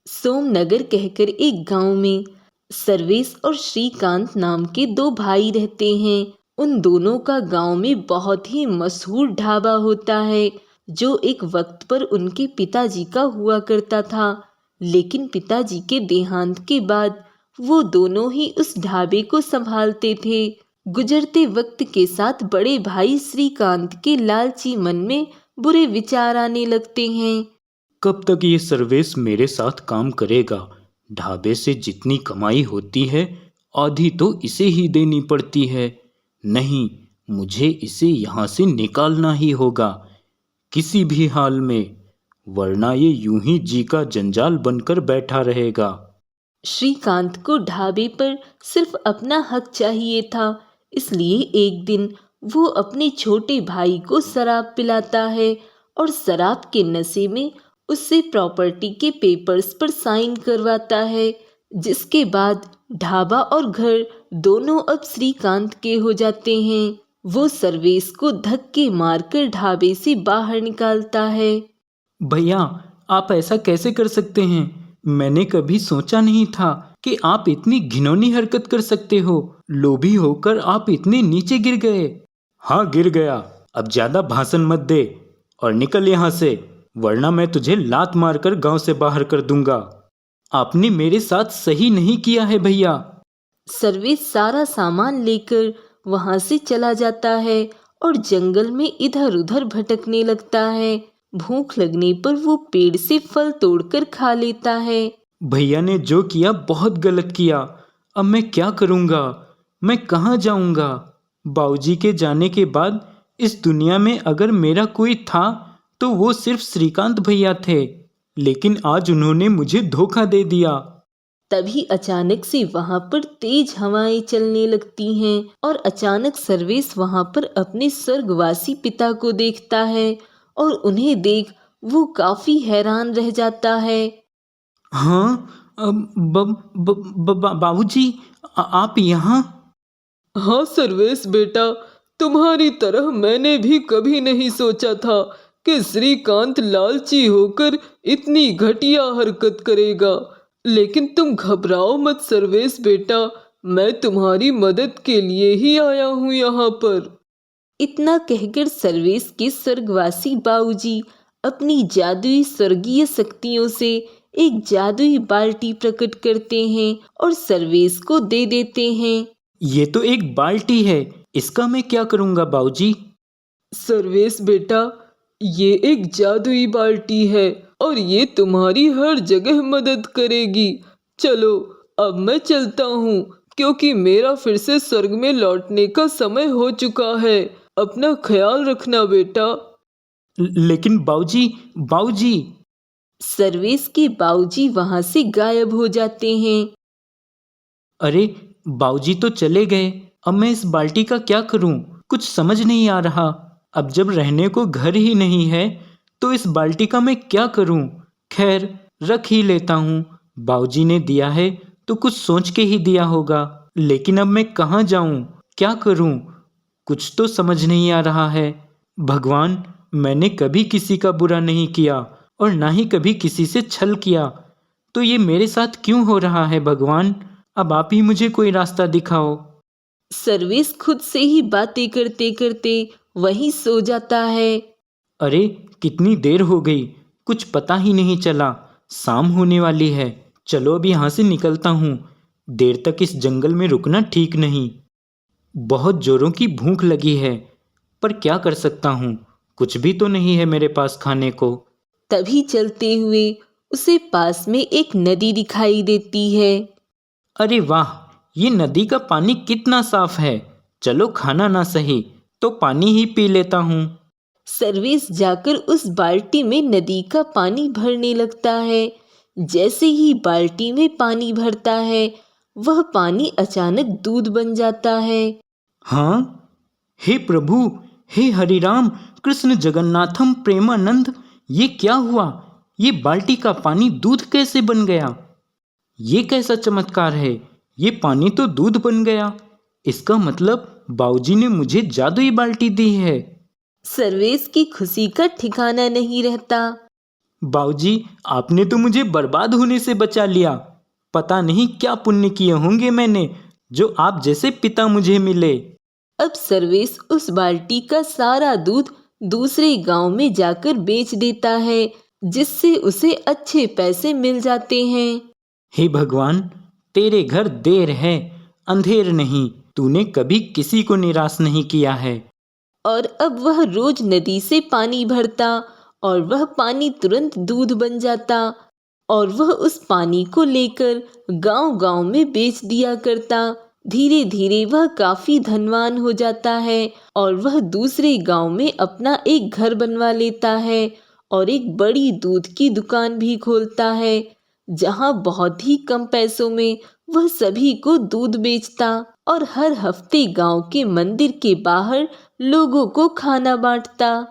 सोमनगर कहकर एक गांव में सर्वेश और श्रीकांत नाम के दो भाई रहते हैं। उन दोनों का गांव में बहुत ही मशहूर ढाबा होता है, जो एक वक्त पर उनके पिताजी का हुआ करता था। लेकिन पिताजी के देहांत के बाद वो दोनों ही उस ढाबे को संभालते थे। गुजरते वक्त के साथ बड़े भाई श्रीकांत के लालची मन में बुरे विचार आने लगते हैं। कब तक ये सर्वेश मेरे साथ काम करेगा? ढाबे से जितनी कमाई होती है आधी तो इसे ही देनी पड़ती है। नहीं, मुझे इसे यहाँ से निकालना ही होगा किसी भी हाल में, वरना ये यूं ही जी का जंजाल बनकर बैठा रहेगा। श्रीकांत को ढाबे पर सिर्फ अपना हक चाहिए था, इसलिए एक दिन वो अपने छोटे भाई को शराब पिलाता है और शराब के नशे में उससे प्रॉपर्टी के पेपर्स पर साइन करवाता है, जिसके बाद ढाबा और घर दोनों अब श्रीकांत के हो जाते हैं। वो सर्वेश को धक्के मारकर ढाबे से बाहर निकालता है। भैया, आप ऐसा कैसे कर सकते हैं? मैंने कभी सोचा नहीं था कि आप इतनी घिनौनी हरकत कर सकते हो। लोभी होकर आप इतने नीचे गिर गए। हाँ, गिर गया। अब ज्यादा भाषण मत दे और निकल यहाँ से, वरना मैं तुझे लात मारकर गांव से बाहर कर दूंगा। आपने मेरे साथ सही नहीं किया है भैया। सर्वेश सारा सामान लेकर वहां से चला जाता है और जंगल में इधर उधर भटकने लगता है। भूख लगने पर वो पेड़ से फल तोड़कर खा लेता है। भैया ने जो किया बहुत गलत किया। अब मैं क्या करूंगा? मैं कहाँ जाऊंगा? बाबूजी के जाने के बाद इस दुनिया में अगर मेरा कोई था तो वो सिर्फ श्रीकांत भैया थे, लेकिन आज उन्होंने मुझे धोखा दे दिया। तभी अचानक से वहां पर तेज हवाएं चलने लगती हैं और अचानक सर्वेश वहां पर अपने स्वर्गवासी पिता को देखता है और उन्हें देख वो काफी हैरान रह जाता है। हाँ, बाबूजी, आप यहाँ? हाँ सर्वेश बेटा, तुम्हारी तरह मैंने भी कभी नहीं सोचा था कि श्रीकांत लालची होकर इतनी घटिया हरकत करेगा। लेकिन तुम घबराओ मत सर्वेश बेटा, मैं तुम्हारी मदद के लिए ही आया हूँ यहाँ पर। इतना कहकर सर्वेश के स्वर्गवासी बाबूजी अपनी जादुई स्वर्गीय शक्तियों से एक जादुई बाल्टी प्रकट करते हैं और सर्वेश को दे देते हैं। ये तो एक बाल्टी है, इसका मैं क्या करूँगा बाबूजी? सर्वेश बेटा, ये एक जादुई बाल्टी है और ये तुम्हारी हर जगह मदद करेगी। चलो, अब मैं चलता हूँ क्योंकि मेरा फिर से स्वर्ग में लौटने का समय हो चुका है। अपना ख्याल रखना बेटा। लेकिन बाबूजी। सर्वेश के बाबूजी वहां से गायब हो जाते हैं। अरे, बाबूजी तो चले गए। अब मैं इस बाल्टी का क्या करूं? कुछ समझ नहीं आ रहा। अब जब रहने को घर ही नहीं है तो इस बाल्टी का मैं क्या करूं? खैर, रख ही लेता हूं। बाबूजी ने दिया है तो कुछ सोच के ही दिया होगा। लेकिन अब मैं कहाँ जाऊं? क्या करूं? कुछ तो समझ नहीं आ रहा है। भगवान, मैंने कभी किसी का बुरा नहीं किया और ना ही कभी किसी से छल किया, तो ये मेरे साथ क्यों हो रहा है भगवान? अब आप ही मुझे कोई रास्ता दिखाओ। सर्वेश खुद से ही बातें करते करते वहीं सो जाता है। अरे, कितनी देर हो गई, कुछ पता ही नहीं चला। शाम होने वाली है। चलो अब यहाँ से निकलता हूँ। देर तक इस जंगल में रुकना ठीक नहीं। बहुत जोरों की भूख लगी है, पर क्या कर सकता हूँ? कुछ भी तो नहीं है मेरे पास खाने को। तभी चलते हुए उसे पास में एक नदी दिखाई देती है। अरे वाह, ये नदी का पानी कितना साफ है। चलो, खाना ना सही तो पानी ही पी लेता हूँ। सर्वेश जाकर उस बाल्टी में नदी का पानी भरने लगता है। जैसे ही बाल्टी में पानी भरता है, वह पानी अचानक दूध बन जाता है। हाँ, हे प्रभु, हे हरिराम कृष्ण जगन्नाथम प्रेमानंद, ये क्या हुआ? ये बाल्टी का पानी दूध कैसे बन गया? ये कैसा चमत्कार है? ये पानी तो दूध बन गया। इसका मतलब बाबूजी ने मुझे जादुई बाल्टी दी है। सर्वेश की खुशी का ठिकाना नहीं रहता। बाबूजी, आपने तो मुझे बर्बाद होने से बचा लिया। पता नहीं क्या पुण्य किए होंगे मैंने, जो आप जैसे पिता मुझे मिले। अब सर्वेश उस बाल्टी का सारा दूध दूसरे गांव में जाकर बेच देता है, जिससे उसे अच्छे पैसे मिल जाते हैं। हे भगवान, तेरे घर देर है अंधेर नहीं। तूने कभी किसी को निराश नहीं किया है। और अब वह रोज नदी से पानी भरता और वह पानी तुरंत दूध बन जाता और वह उस पानी को लेकर गांव-गांव में बेच दिया करता। धीरे धीरे वह काफी धनवान हो जाता है और वह दूसरे गांव में अपना एक घर बनवा लेता है और एक बड़ी दूध की दुकान भी खोलता है, जहां बहुत ही कम पैसों में वह सभी को दूध बेचता और हर हफ्ते गांव के मंदिर के बाहर लोगों को खाना बांटता।